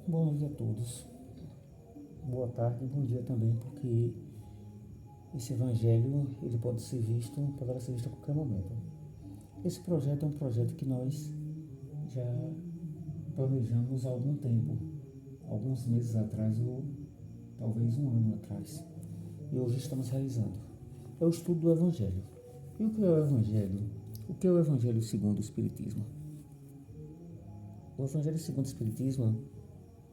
Bom dia a todos. Boa tarde, bom dia também, porque esse evangelho ele poderá ser visto a qualquer momento. Esse projeto é um projeto que nós já planejamos há algum tempo, alguns meses atrás ou talvez um ano atrás. E hoje estamos realizando. É o estudo do evangelho. E o que é o evangelho? O que é o evangelho segundo o Espiritismo? O evangelho segundo o Espiritismo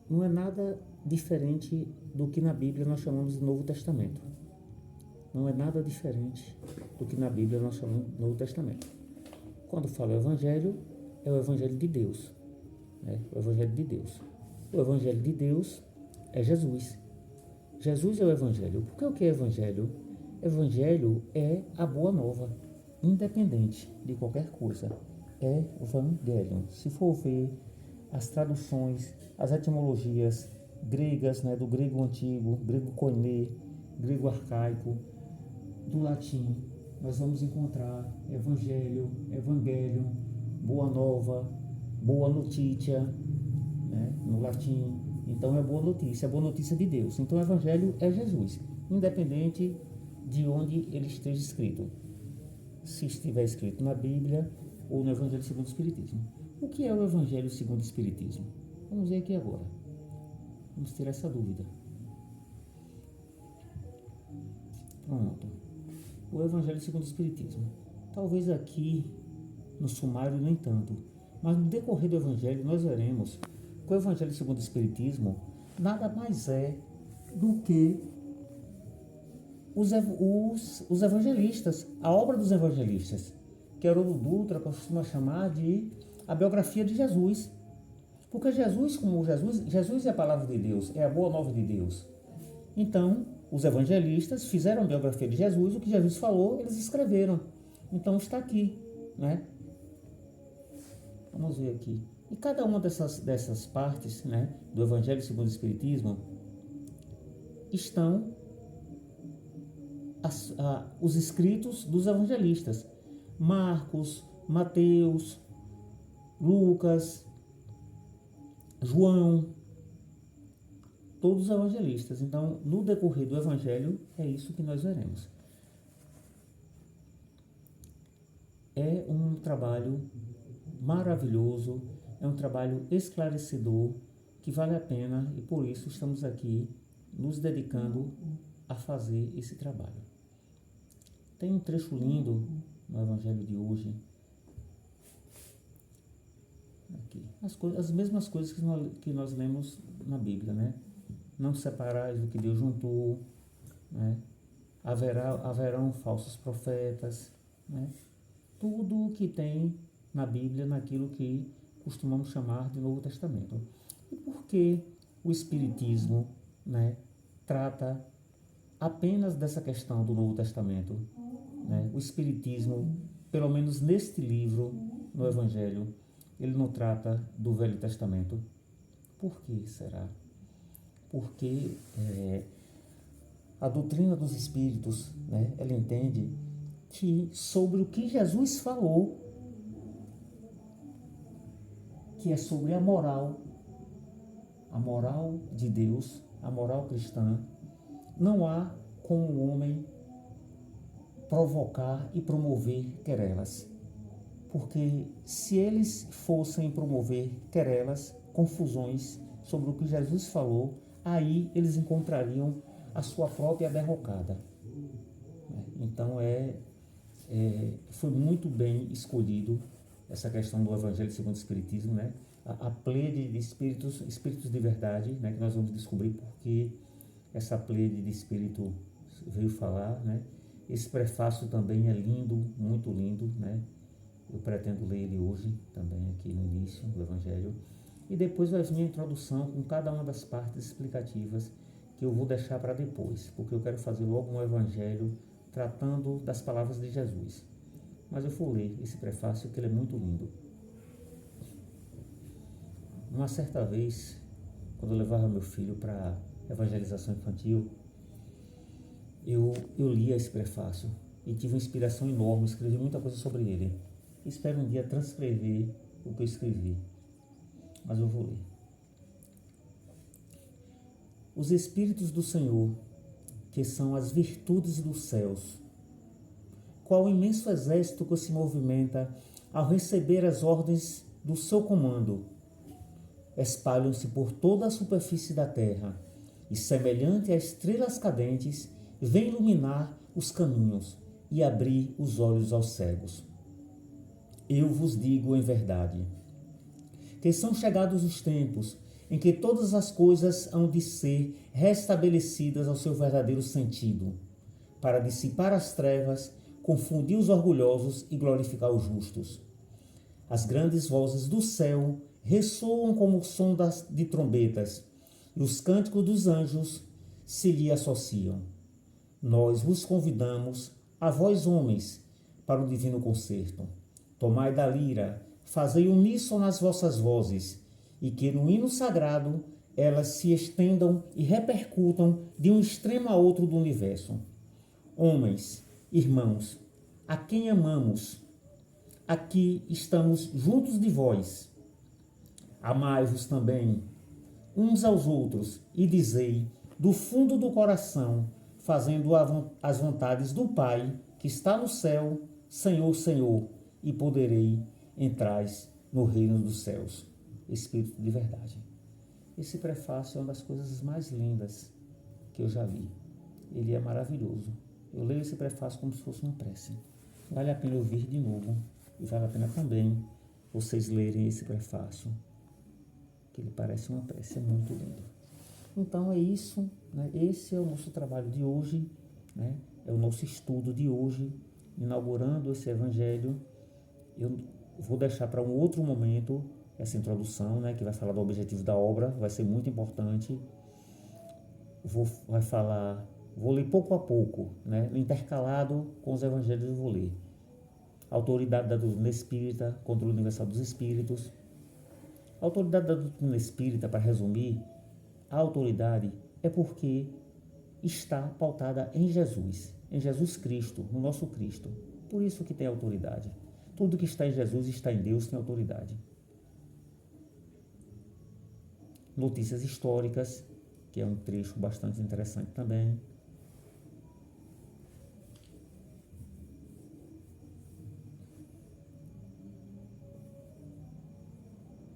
não é nada diferente do que na Bíblia nós chamamos de Novo Testamento. Não é nada diferente do que na Bíblia nós chamamos de Novo Testamento. Quando fala Evangelho, é o Evangelho de Deus. O Evangelho de Deus. O Evangelho de Deus é Jesus. Jesus é o Evangelho. Porque o que é Evangelho? Evangelho é a boa nova, independente de qualquer coisa. É Evangelion. Se for ver as traduções, as etimologias gregas, do grego antigo, grego koiné, grego arcaico, do latim, nós vamos encontrar evangelho, evangelium, boa nova, boa notícia, no latim. Então é boa notícia de Deus. Então o evangelho é Jesus, independente de onde ele esteja escrito. Se estiver escrito na Bíblia ou no Evangelho segundo o Espiritismo. O que é o Evangelho segundo o Espiritismo? Vamos ver aqui agora. Vamos tirar essa dúvida. Pronto. O Evangelho segundo o Espiritismo. Talvez aqui no sumário nem tanto, mas no decorrer do Evangelho nós veremos que o Evangelho segundo o Espiritismo nada mais é do que os evangelistas, a obra dos evangelistas, que Haroldo Dutra costuma chamar de a biografia de Jesus. Porque Jesus é a palavra de Deus, é a boa nova de Deus. Então, os evangelistas fizeram a biografia de Jesus, o que Jesus falou, eles escreveram. Então está aqui, Vamos ver aqui. E cada uma dessas partes, do Evangelho segundo o Espiritismo, estão os escritos dos evangelistas. Marcos, Mateus, Lucas, João, todos os evangelistas. Então, no decorrer do evangelho, é isso que nós veremos. É um trabalho maravilhoso, é um trabalho esclarecedor, que vale a pena, e por isso estamos aqui nos dedicando a fazer esse trabalho. Tem um trecho lindo no evangelho de hoje, aqui, as mesmas coisas que nós lemos na Bíblia, Não separais do que Deus juntou, haverão falsos profetas, Tudo o que tem na Bíblia, naquilo que costumamos chamar de Novo Testamento. E por que o Espiritismo, trata apenas dessa questão do Novo Testamento? O Espiritismo, pelo menos neste livro, no Evangelho, ele não trata do Velho Testamento. Por que será? Porque a doutrina dos Espíritos, ela entende que sobre o que Jesus falou, que é sobre a moral de Deus, a moral cristã, não há como o homem provocar e promover querelas. Porque se eles fossem promover querelas, confusões sobre o que Jesus falou, aí eles encontrariam a sua própria derrocada. Então foi muito bem escolhido essa questão do Evangelho segundo o Espiritismo, a pleiade de espíritos de verdade, que nós vamos descobrir porque essa pleiade de espírito veio falar, Esse prefácio também é lindo, muito lindo, Eu pretendo ler ele hoje, também aqui no início do Evangelho. E depois vai vir a introdução com cada uma das partes explicativas que eu vou deixar para depois, porque eu quero fazer logo um Evangelho tratando das palavras de Jesus. Mas eu vou ler esse prefácio, que ele é muito lindo. Uma certa vez, quando eu levava meu filho para evangelização infantil, eu lia esse prefácio e tive uma inspiração enorme, escrevi muita coisa sobre ele. Espero um dia transcrever o que eu escrevi, mas eu vou ler. os Espíritos do Senhor, que são as virtudes dos céus. Qual o imenso exército que se movimenta ao receber as ordens do seu comando. Espalham-se por toda a superfície da terra e, semelhante a estrelas cadentes, vêm iluminar os caminhos e abrir os olhos aos cegos. Eu vos digo em verdade, que são chegados os tempos em que todas as coisas hão de ser restabelecidas ao seu verdadeiro sentido, para dissipar as trevas, confundir os orgulhosos e glorificar os justos. As grandes vozes do céu ressoam como o som de trombetas, e os cânticos dos anjos se lhe associam. Nós vos convidamos, a vós homens, para o divino concerto. Tomai da lira, fazei uníssono as vossas vozes, e que no hino sagrado elas se estendam e repercutam de um extremo a outro do universo. Homens, irmãos, a quem amamos, aqui estamos juntos de vós. Amai-vos também uns aos outros e dizei, do fundo do coração, fazendo as vontades do Pai, que está no céu, Senhor, Senhor, e poderei entrar no reino dos céus. Espírito de verdade. Esse prefácio é uma das coisas mais lindas que eu já li. Ele é maravilhoso. Eu leio esse prefácio como se fosse uma prece. Vale a pena ouvir de novo e vale a pena também vocês lerem esse prefácio, que ele parece uma prece, é muito lindo. Então é isso, né? Esse é o nosso trabalho de hoje, né? É o nosso estudo de hoje, inaugurando esse evangelho. Eu vou deixar para um outro momento essa introdução, né, que vai falar do objetivo da obra, vai ser muito importante. Vou ler pouco a pouco, né, intercalado com os evangelhos eu vou ler. Autoridade da doutrina espírita, controle universal dos espíritos. A autoridade da doutrina espírita, para resumir, a autoridade é porque está pautada em Jesus Cristo, no nosso Cristo. Por isso que tem autoridade. Tudo que está em Jesus está em Deus, tem autoridade. Notícias históricas, que é um trecho bastante interessante também.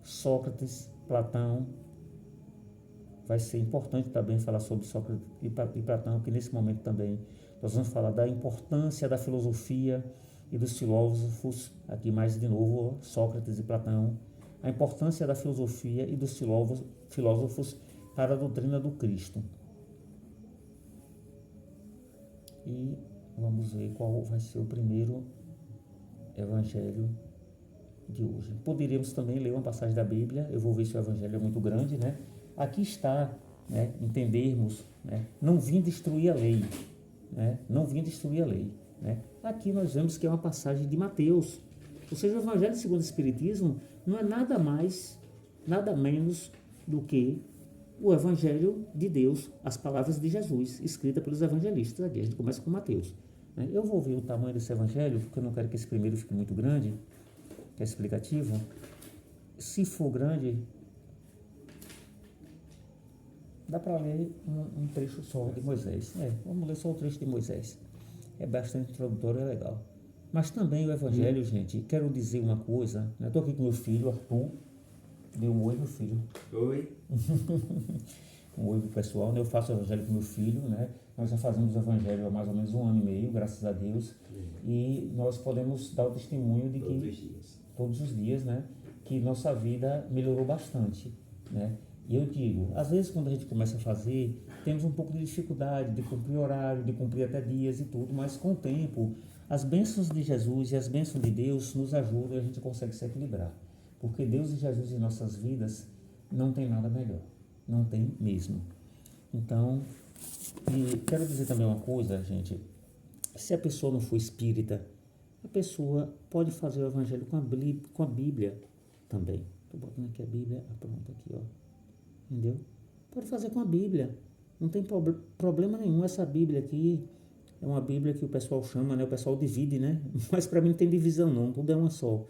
Sócrates, Platão. Vai ser importante também falar sobre Sócrates e Platão, porque nesse momento também nós vamos falar da importância da filosofia e dos filósofos, aqui mais de novo, Sócrates e Platão, a importância da filosofia e dos filósofos para a doutrina do Cristo. E vamos ver qual vai ser o primeiro evangelho de hoje. Poderíamos também ler uma passagem da Bíblia, eu vou ver se o evangelho é muito grande, né? Aqui está, né, entendermos, né, não vim destruir a lei, né, não vim destruir a lei, né? Aqui nós vemos que é uma passagem de Mateus, ou seja, o Evangelho segundo o Espiritismo não é nada mais, nada menos do que o Evangelho de Deus, as palavras de Jesus, escritas pelos evangelistas. Aqui a gente começa com Mateus, né? Eu vou ver o tamanho desse Evangelho, porque eu não quero que esse primeiro fique muito grande, que é explicativo. Se for grande, dá para ler um trecho só de Moisés. Vamos ler só o trecho de Moisés. É bastante introdutório, é legal. Mas também o Evangelho, gente, quero dizer uma coisa, né? Estou aqui com meu filho, Arthur. Dê um oi, meu filho. Oi. Um oi pro pessoal, né? Eu faço o Evangelho com meu filho, né? Nós já fazemos o Evangelho há mais ou menos 1 ano e meio, graças a Deus. E nós podemos dar o testemunho de que todos os dias, né? Que nossa vida melhorou bastante, né? E eu digo, às vezes quando a gente começa a fazer, temos um pouco de dificuldade de cumprir horário, de cumprir até dias e tudo, mas com o tempo, as bênçãos de Jesus e as bênçãos de Deus nos ajudam e a gente consegue se equilibrar. Porque Deus e Jesus em nossas vidas não tem nada melhor, não tem mesmo. Então, e quero dizer também uma coisa, gente, se a pessoa não for espírita, a pessoa pode fazer o evangelho com a Bíblia também. Estou botando aqui a Bíblia, pronto, aqui, ó. Entendeu? Pode fazer com a Bíblia. Não tem problema nenhum. Essa Bíblia aqui é uma Bíblia que o pessoal chama, né? O pessoal divide, né? Mas para mim não tem divisão não. Tudo é uma só.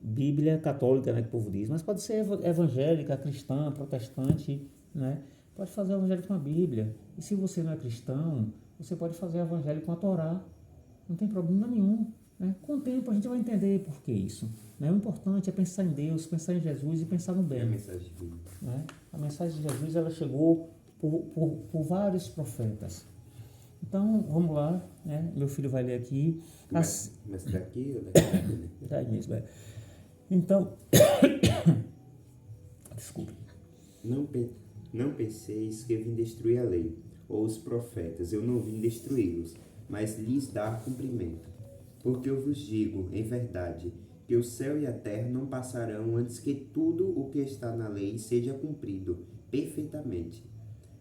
Bíblia católica, né? Que o povo diz. Mas pode ser evangélica, cristã, protestante, né? pode fazer o evangelho com a Bíblia. E se você não é cristão, você pode fazer o evangelho com a Torá. Não tem problema nenhum. Né? Com o tempo a gente vai entender por que isso. Né? O importante é pensar em Deus, pensar em Jesus e pensar no bem. É a mensagem divina. Né? A mensagem de Jesus ela chegou por vários profetas. Então, vamos lá. Né? Meu filho vai ler aqui. Mas daqui ou daqui? Daí mesmo, é. Então, desculpe. Não penseis que eu vim destruir a lei, ou os profetas. Eu não vim destruí-los, mas lhes dar cumprimento. Porque eu vos digo, em verdade, que o céu e a terra não passarão antes que tudo o que está na lei seja cumprido perfeitamente.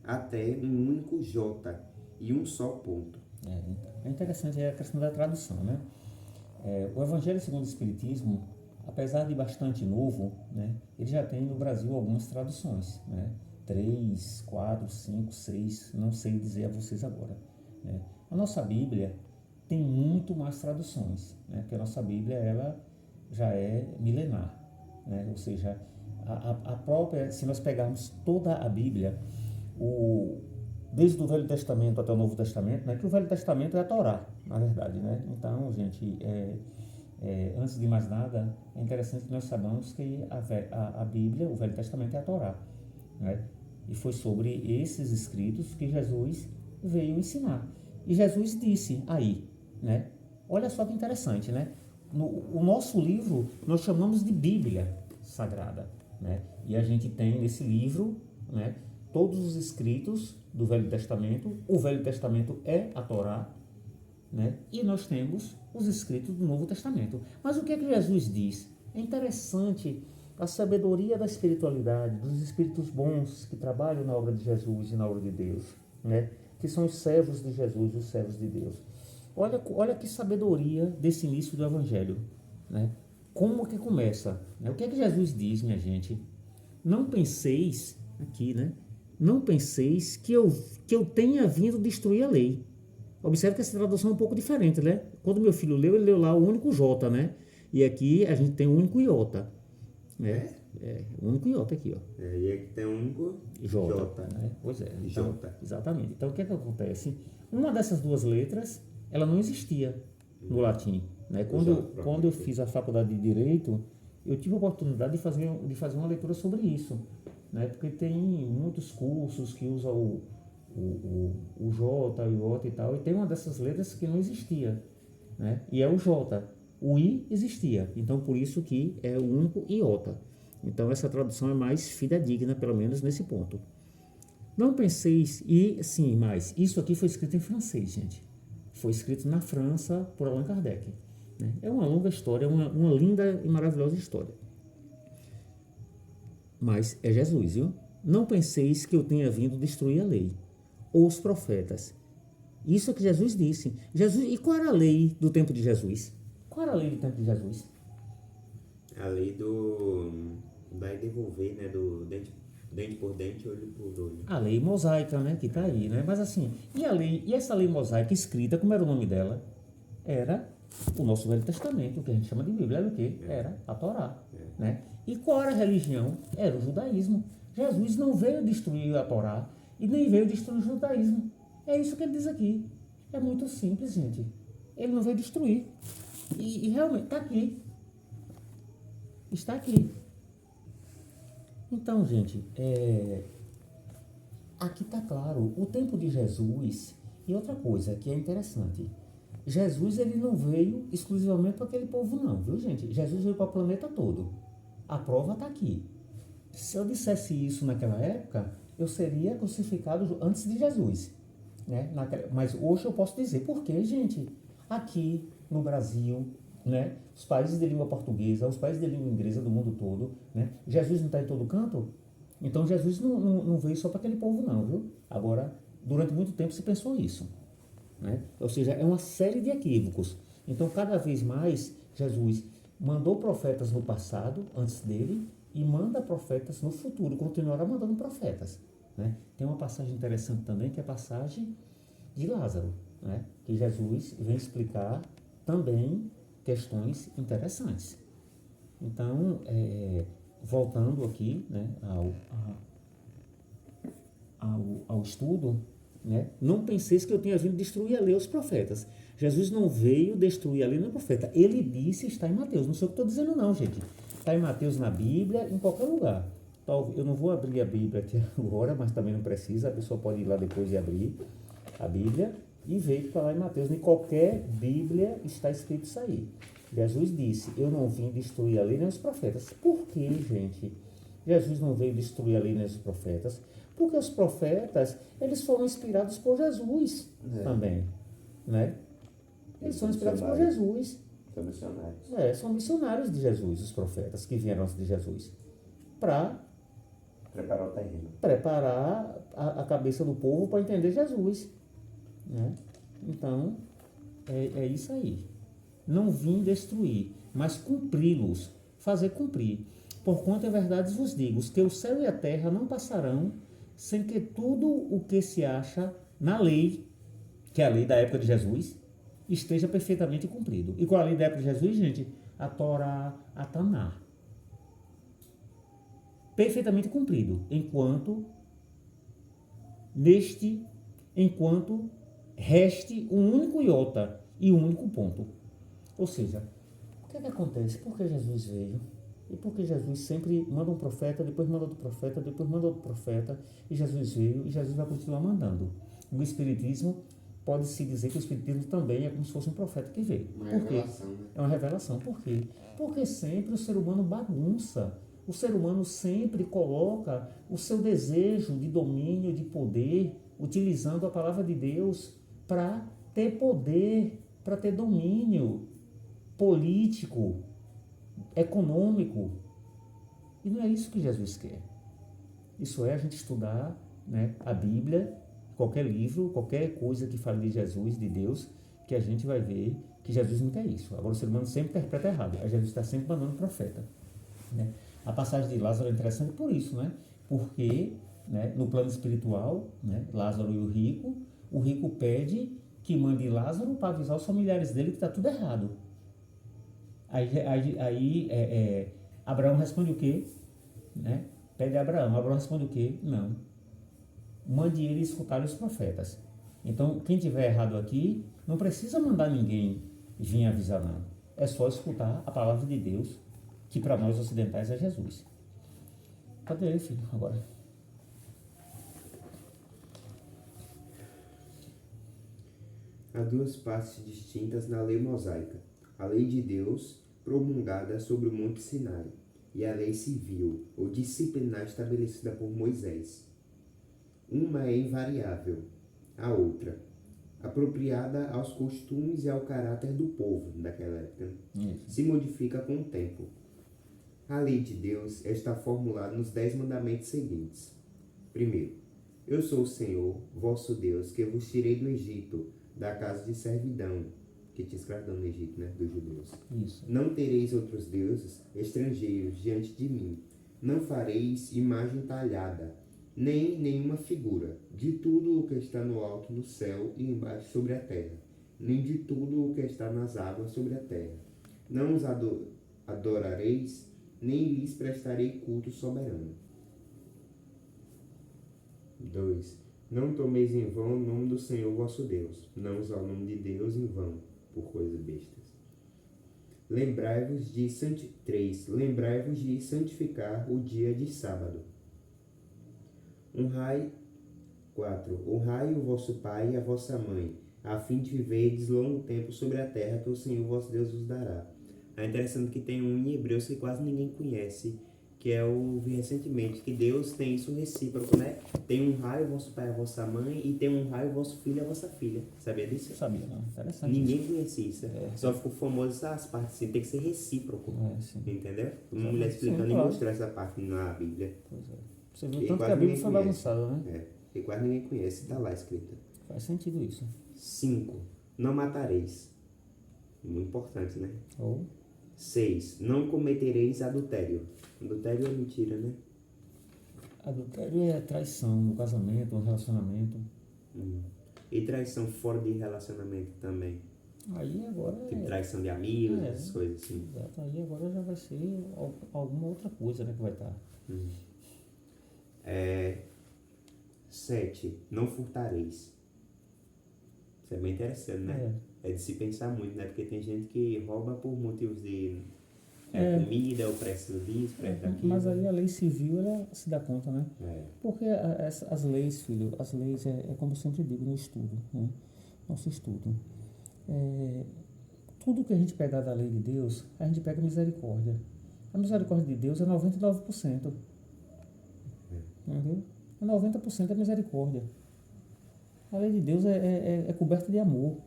Até um único J e um só ponto. É interessante a questão da tradução, né? O Evangelho segundo o Espiritismo, apesar de bastante novo, né, ele já tem no Brasil algumas traduções, né? 3, 4, 5, 6, não sei dizer a vocês agora. Né? A nossa Bíblia tem muito mais traduções, né? Porque a nossa Bíblia ela já é milenar, né? Ou seja, a própria, se nós pegarmos toda a Bíblia, desde o Velho Testamento até o Novo Testamento, né? Que o Velho Testamento é a Torá, na verdade, né? Então, gente, antes de mais nada, é interessante que nós saibamos que a Bíblia, o Velho Testamento é a Torá, né? E foi sobre esses escritos que Jesus veio ensinar. E Jesus disse aí, né? Olha só que interessante, né? O nosso livro nós chamamos de Bíblia Sagrada, né? E a gente tem nesse livro, né, todos os escritos do Velho Testamento. O Velho Testamento é a Torá, né? E nós temos os escritos do Novo Testamento. Mas o que é que Jesus diz? É interessante a sabedoria da espiritualidade, dos espíritos bons que trabalham na obra de Jesus e na obra de Deus, né? Que são os servos de Jesus, os servos de Deus. Olha que sabedoria desse início do Evangelho, né? Como que começa? Né? O que é que Jesus diz, minha gente? Não penseis, aqui, né? Não penseis que eu tenha vindo destruir a lei. Observe que essa tradução é um pouco diferente, né? Quando meu filho leu, ele leu lá o único J, né? E aqui a gente tem o único iota. Né? O único iota aqui, ó. E aqui tem um único J. Né? Pois é. Então, J. Exatamente. Então, o que é que acontece? Uma dessas duas letras, ela não existia no latim. Né? Quando eu fiz a faculdade de Direito, eu tive a oportunidade de fazer uma leitura sobre isso. Né? Porque tem muitos cursos que usam o J, o iota e tal, e tem uma dessas letras que não existia, né? E é o J. O I existia, então por isso que é o único iota. Então essa tradução é mais fidedigna, pelo menos nesse ponto. Não penseis, e sim, mas isso aqui foi escrito em francês, gente. Foi escrito na França por Allan Kardec. Né? É uma longa história, uma linda e maravilhosa história. Mas é Jesus, viu? Não penseis que eu tenha vindo destruir a lei ou os profetas. Isso é que Jesus disse. E qual era a lei do tempo de Jesus? Qual era a lei do tempo de Jesus? A lei vai devolver, né? Do dente por dente, olho por olho. A lei mosaica, né? Que está aí, né? Mas assim, e essa lei mosaica escrita, como era o nome dela? Era o nosso Velho Testamento, que a gente chama de Bíblia. Era o quê? Era a Torá. Né? E qual era a religião? Era o judaísmo. Jesus não veio destruir a Torá e nem veio destruir o judaísmo. É isso que ele diz aqui. É muito simples, gente. Ele não veio destruir. E realmente está aqui. Está aqui. Então, gente, aqui está claro. O tempo de Jesus. E outra coisa que é interessante. Jesus ele não veio exclusivamente para aquele povo não, viu, gente? Jesus veio para o planeta todo. A prova está aqui. Se eu dissesse isso naquela época, eu seria crucificado antes de Jesus. Né? Mas hoje eu posso dizer, porque, gente, aqui no Brasil, né, os países de língua portuguesa, os países de língua inglesa do mundo todo, né, Jesus não está em todo canto? Então Jesus não veio só para aquele povo não, viu? Agora, durante muito tempo se pensou isso. Né? Ou seja, é uma série de equívocos. Então, cada vez mais, Jesus mandou profetas no passado, antes dele, e manda profetas no futuro, continuará mandando profetas. Né? Tem uma passagem interessante também, que é a passagem de Lázaro, né? Que Jesus vem explicar também questões interessantes. Então, voltando aqui, né, ao estudo, né? Não penseis que eu tenha vindo destruir a lei e os profetas. Jesus não veio destruir a lei nem o profeta. Ele disse, está em Mateus. Não sei o que estou dizendo não, gente. Está em Mateus, na Bíblia, em qualquer lugar. Eu não vou abrir a Bíblia aqui agora, mas também não precisa. A pessoa pode ir lá depois e abrir a Bíblia e ver que está lá em Mateus. Em qualquer Bíblia está escrito isso aí. Jesus disse, eu não vim destruir a lei nem os profetas. Por quê, gente? Jesus não veio destruir a lei nem os profetas? Porque os profetas, eles foram inspirados por Jesus também, né? Eles são inspirados por Jesus. São missionários. São missionários de Jesus, os profetas que vieram antes de Jesus, para Preparar o terreno. Preparar a cabeça do povo para entender Jesus, né? Então, é isso aí. Não vim destruir, mas cumpri-los, fazer cumprir. Porquanto é verdade vos digo, que o céu e a terra não passarão sem que tudo o que se acha na lei, que é a lei da época de Jesus, esteja perfeitamente cumprido. E qual é a lei da época de Jesus, gente? A Torá, a Taná. Perfeitamente cumprido, enquanto reste um único iota e um único ponto. Ou seja, o que acontece? Por que Jesus veio? E por que Jesus sempre manda um profeta, depois manda outro profeta, depois manda outro profeta, e Jesus veio, e Jesus vai continuar mandando. No Espiritismo, pode-se dizer que o Espiritismo também é como se fosse um profeta que veio. Uma Por quê? revelação, né? É uma revelação. Por quê? Porque sempre o ser humano bagunça. O ser humano sempre coloca o seu desejo de domínio, de poder, utilizando a palavra de Deus para ter poder, para ter domínio político, econômico. E não é isso que Jesus quer. Isso é a gente estudar, né, a Bíblia, qualquer livro, qualquer coisa que fale de Jesus, de Deus, que a gente vai ver que Jesus não quer isso. Agora o ser humano sempre interpreta errado. A Jesus está sempre mandando profeta, né? A passagem de Lázaro é interessante por isso, né? Porque, né, no plano espiritual, né, Lázaro e o rico pede que mande Lázaro para avisar os familiares dele que está tudo errado. Aí Abraão responde o quê? Né? Pede a Abraão. Abraão responde o quê? Não. Mande ele escutar os profetas. Então, quem tiver errado aqui, não precisa mandar ninguém vir avisar, não. É só escutar a palavra de Deus, que para nós ocidentais é Jesus. Cadê ele, filho, agora? Há duas partes distintas na lei mosaica: a lei de Deus, promulgada sobre o Monte Sinai, e a lei civil, ou disciplinar, estabelecida por Moisés. Uma é invariável, a outra, apropriada aos costumes e ao caráter do povo daquela época, se modifica com o tempo. A lei de Deus está formulada nos 10 mandamentos seguintes. Primeiro, eu sou o Senhor, vosso Deus, que vos tirei do Egito, da casa de servidão, que tinha escravidão no Egito, né, dos judeus. Isso. Não tereis outros deuses estrangeiros diante de mim. Não fareis imagem talhada, nem nenhuma figura, de tudo o que está no alto do céu e embaixo sobre a terra, nem de tudo o que está nas águas sobre a terra. Não os adorareis, nem lhes prestarei culto soberano. 2. Não tomeis em vão o nome do Senhor vosso Deus. Não usar o nome de Deus em vão, por coisas bestas. Lembrai-vos de 3. Lembrai-vos de santificar o dia de sábado. 4. Honrai o vosso pai e a vossa mãe, a fim de viverdes longo tempo sobre a terra que o Senhor vosso Deus vos dará. É interessante que tem um em Hebreus que quase ninguém conhece, que é o vi recentemente, que Deus tem isso recíproco, né? Tem honrai o vosso pai e a vossa mãe, e tem honrai o vosso filho e a vossa filha. Sabia disso? Sabia, não. Interessante. Ninguém conhecia isso. Só ficou famoso essas partes assim, tem que ser recíproco. Entendeu? Uma mulher explicando e mostrando essa parte na Bíblia. Pois é. Você viu tanto que a Bíblia foi bagunçada, né? E quase ninguém conhece, está lá escrita. Faz sentido isso. 5. Não matareis. Muito importante, né? 6. Não cometereis adultério. Adultério é mentira, né? Adultério é traição no casamento, no relacionamento. E traição fora de relacionamento também. Aí agora Tipo traição de amigos, essas coisas assim. Exato. Aí agora já vai ser alguma outra coisa, né, que vai estar. 7. Não furtareis. Isso é bem interessante, né? É de se pensar muito, né? Porque tem gente que rouba por motivos de comida, ou pressa disso, pressa daquilo. Mas aí a lei civil, ela se dá conta, né? Porque as leis, filho, as leis é como eu sempre digo no estudo, né? Nosso estudo. Tudo que a gente pegar da lei de Deus, a gente pega misericórdia. A misericórdia de Deus é 99%. Entendeu? 90% é misericórdia. A lei de Deus é coberta de amor.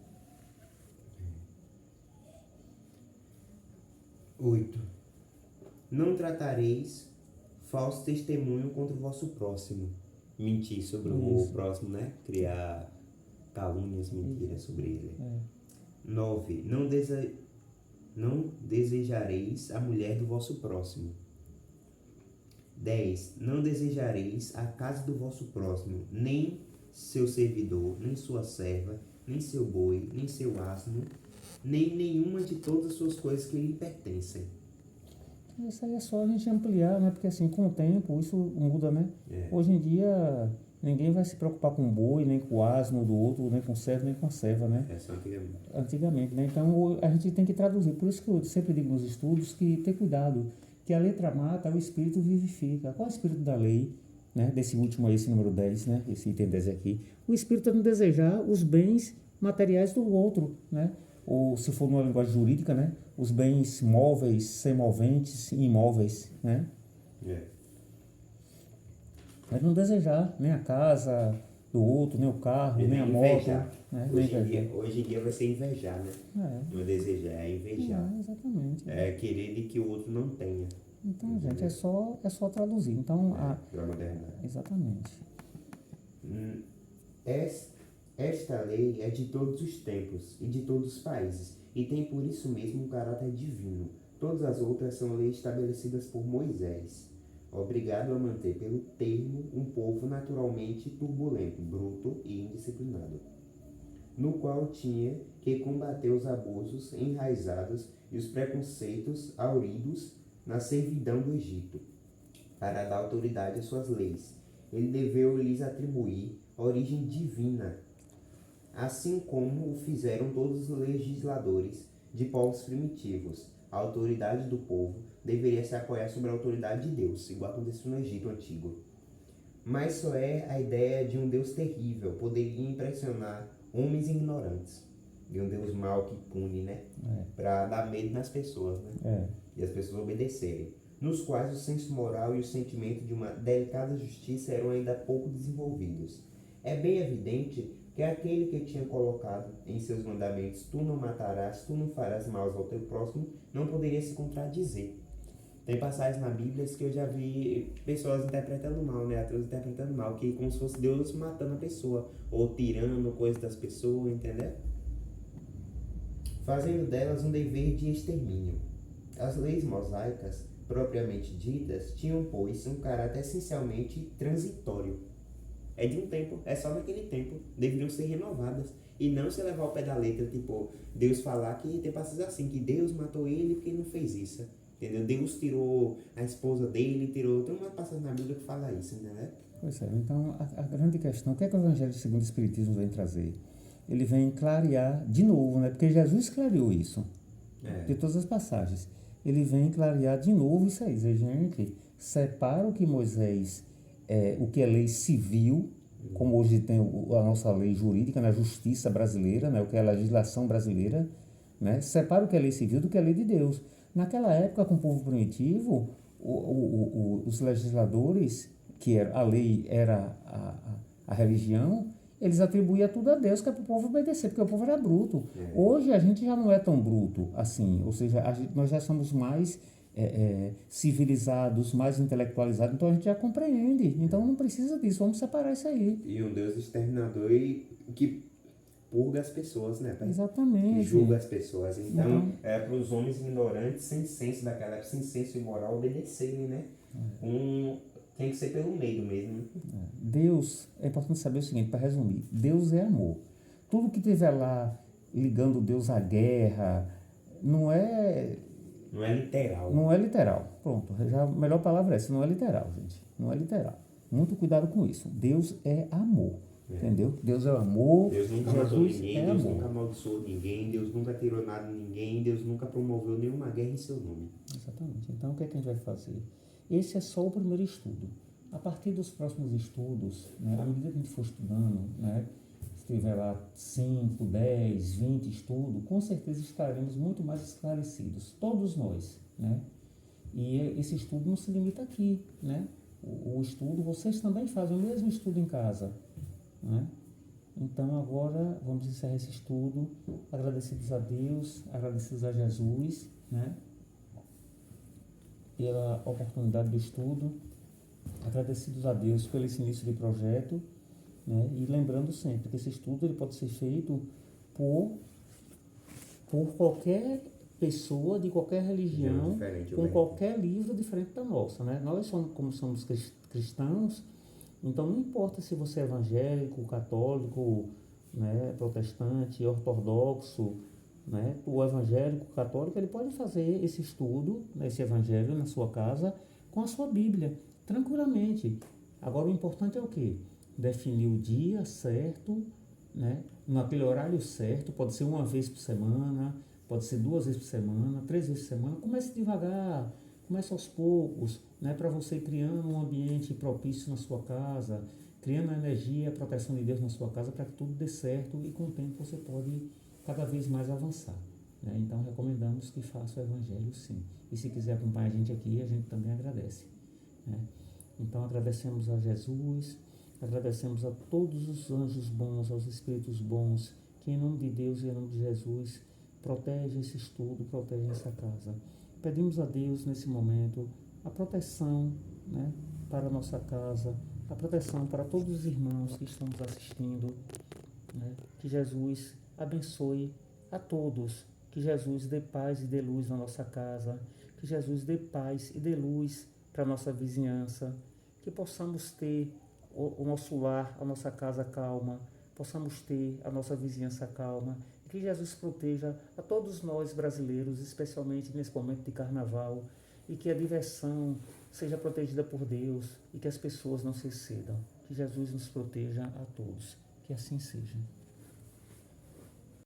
8. Não tratareis falso testemunho contra o vosso próximo. Mentir sobre o próximo, né? Criar calúnias, mentiras sobre ele. 9. Não desejareis a mulher do vosso próximo. 10. Não desejareis a casa do vosso próximo, nem seu servidor, nem sua serva, nem seu boi, nem seu asno, nem nenhuma de todas as suas coisas que lhe pertencem. Isso aí é só a gente ampliar, né? Porque assim, com o tempo, isso muda, né? Hoje em dia, ninguém vai se preocupar com o boi, nem com o asno do outro, nem com o servo, nem com a serva, né? É só antigamente. Antigamente, né? Então, a gente tem que traduzir. Por isso que eu sempre digo nos estudos que ter cuidado, que a letra mata, o espírito vivifica. Qual é o espírito da lei, né? Desse último aí, esse número 10, né? Esse item 10 aqui. O espírito é não desejar os bens materiais do outro, né? Ou, se for numa linguagem jurídica, né? Os bens móveis, semoventes e imóveis, né? É não desejar nem a casa do outro, nem o carro, nem a moto. Invejar. Né? Hoje em dia vai ser invejar, né? Não é desejar, é invejar. Exatamente. É querer de que o outro não tenha. Então, gente, é só traduzir. Então, Para modernidade. Exatamente. Esta lei é de todos os tempos e de todos os países, e tem por isso mesmo um caráter divino. Todas as outras são leis estabelecidas por Moisés, obrigado a manter pelo termo um povo naturalmente turbulento, bruto e indisciplinado, no qual tinha que combater os abusos enraizados e os preconceitos hauridos na servidão do Egito, para dar autoridade às suas leis. Ele deveu lhes atribuir origem divina, assim como o fizeram todos os legisladores de povos primitivos. A autoridade do povo deveria se apoiar sobre a autoridade de Deus, igual aconteceu no Egito Antigo. Mas só a ideia de um Deus terrível poderia impressionar homens ignorantes, de um Deus mau que pune, né? Para dar medo nas pessoas, né? E as pessoas obedecerem, nos quais o senso moral e o sentimento de uma delicada justiça eram ainda pouco desenvolvidos. É bem evidente que aquele que tinha colocado em seus mandamentos, tu não matarás, tu não farás mal ao teu próximo, não poderia se contradizer. Tem passagens na Bíblia que eu já vi pessoas interpretando mal, né? Atores interpretando mal, que como se fosse Deus matando a pessoa, ou tirando coisas das pessoas, entendeu? Fazendo delas um dever de extermínio. As leis mosaicas, propriamente ditas, tinham, pois, um caráter essencialmente transitório. É de um tempo, é só naquele tempo, deveriam ser renovadas. E não se levar ao pé da letra, tipo, Deus falar que tem passagens assim, que Deus matou ele porque ele não fez isso. Entendeu? Deus tirou a esposa dele, tirou... Tem uma passagem na Bíblia que fala isso, né? Pois é, então a grande questão, o que é que o Evangelho segundo o Espiritismo vem trazer? Ele vem clarear de novo, né? Porque Jesus clareou isso, de todas as passagens. Ele vem clarear de novo isso aí, dizer, gente, separa o que Moisés, o que é lei civil, como hoje tem a nossa lei jurídica, na justiça brasileira, né? O que é a legislação brasileira, né? Separa o que é lei civil do que é lei de Deus. Naquela época, com o povo primitivo, os legisladores, que a lei era a religião, eles atribuíam tudo a Deus, que é para o povo obedecer, porque o povo era bruto. Hoje a gente já não é tão bruto assim, ou seja, nós já somos mais civilizados, mais intelectualizados, então a gente já compreende. Então não precisa disso, vamos separar isso aí. E um Deus exterminador e que purga as pessoas, né? Exatamente. Que julga as pessoas. Então, para os homens ignorantes, sem senso daquela época, sem senso moral, obedecerem, né? Tem que ser pelo medo mesmo. Deus, é importante saber o seguinte, para resumir, Deus é amor. Tudo que tiver lá ligando Deus à guerra, não é literal. Não é literal. Pronto, já a melhor palavra é essa, não é literal, gente. Não é literal. Muito cuidado com isso. Deus é amor. Entendeu? Deus é amor. Deus nunca matou Jesus ninguém, é Deus amor. nunca amaldiçoou ninguém, Deus nunca tirou nada de ninguém, Deus nunca promoveu nenhuma guerra em seu nome. Exatamente. Então, o que é que a gente vai fazer? Esse é só o primeiro estudo. A partir dos próximos estudos, né, à medida que a gente for estudando, né, se tiver lá 5, 10, 20 estudos, com certeza estaremos muito mais esclarecidos, todos nós, né? E esse estudo não se limita aqui, né? O estudo, vocês também fazem o mesmo estudo em casa, né? Então agora vamos encerrar esse estudo, agradecidos a Deus, agradecidos a Jesus, né? Pela oportunidade do estudo, agradecidos a Deus pelo esse início de projeto, né? E lembrando sempre que esse estudo ele pode ser feito por qualquer pessoa de qualquer religião, com qualquer livro diferente da nossa, né? Nós somos, como somos cristãos, então não importa se você é evangélico, católico, né, protestante, ortodoxo, né? O evangélico, católico, ele pode fazer esse estudo, né, esse evangelho na sua casa com a sua Bíblia, tranquilamente. Agora o importante é o quê? Definir o dia certo, né? Naquele horário certo, pode ser uma vez por semana, pode ser 2 vezes por semana, 3 vezes por semana. Comece devagar, comece aos poucos, né? Para você ir criando um ambiente propício na sua casa, criando a energia, a proteção de Deus na sua casa, para que tudo dê certo e com o tempo você pode cada vez mais avançar, né? Então recomendamos que faça o evangelho sim. E se quiser acompanhar a gente aqui, a gente também agradece, né? Então agradecemos a Jesus, agradecemos a todos os anjos bons, aos espíritos bons, que em nome de Deus e em nome de Jesus protege esse estudo, protege essa casa. Pedimos a Deus nesse momento a proteção, né, para a nossa casa, a proteção para todos os irmãos que estão nos assistindo, né? Que Jesus abençoe a todos, que Jesus dê paz e dê luz na nossa casa, que Jesus dê paz e dê luz para a nossa vizinhança, que possamos ter o nosso lar, a nossa casa calma, possamos ter a nossa vizinhança calma, e que Jesus proteja a todos nós brasileiros, especialmente nesse momento de carnaval, e que a diversão seja protegida por Deus e que as pessoas não se excedam. Que Jesus nos proteja a todos. Que assim seja.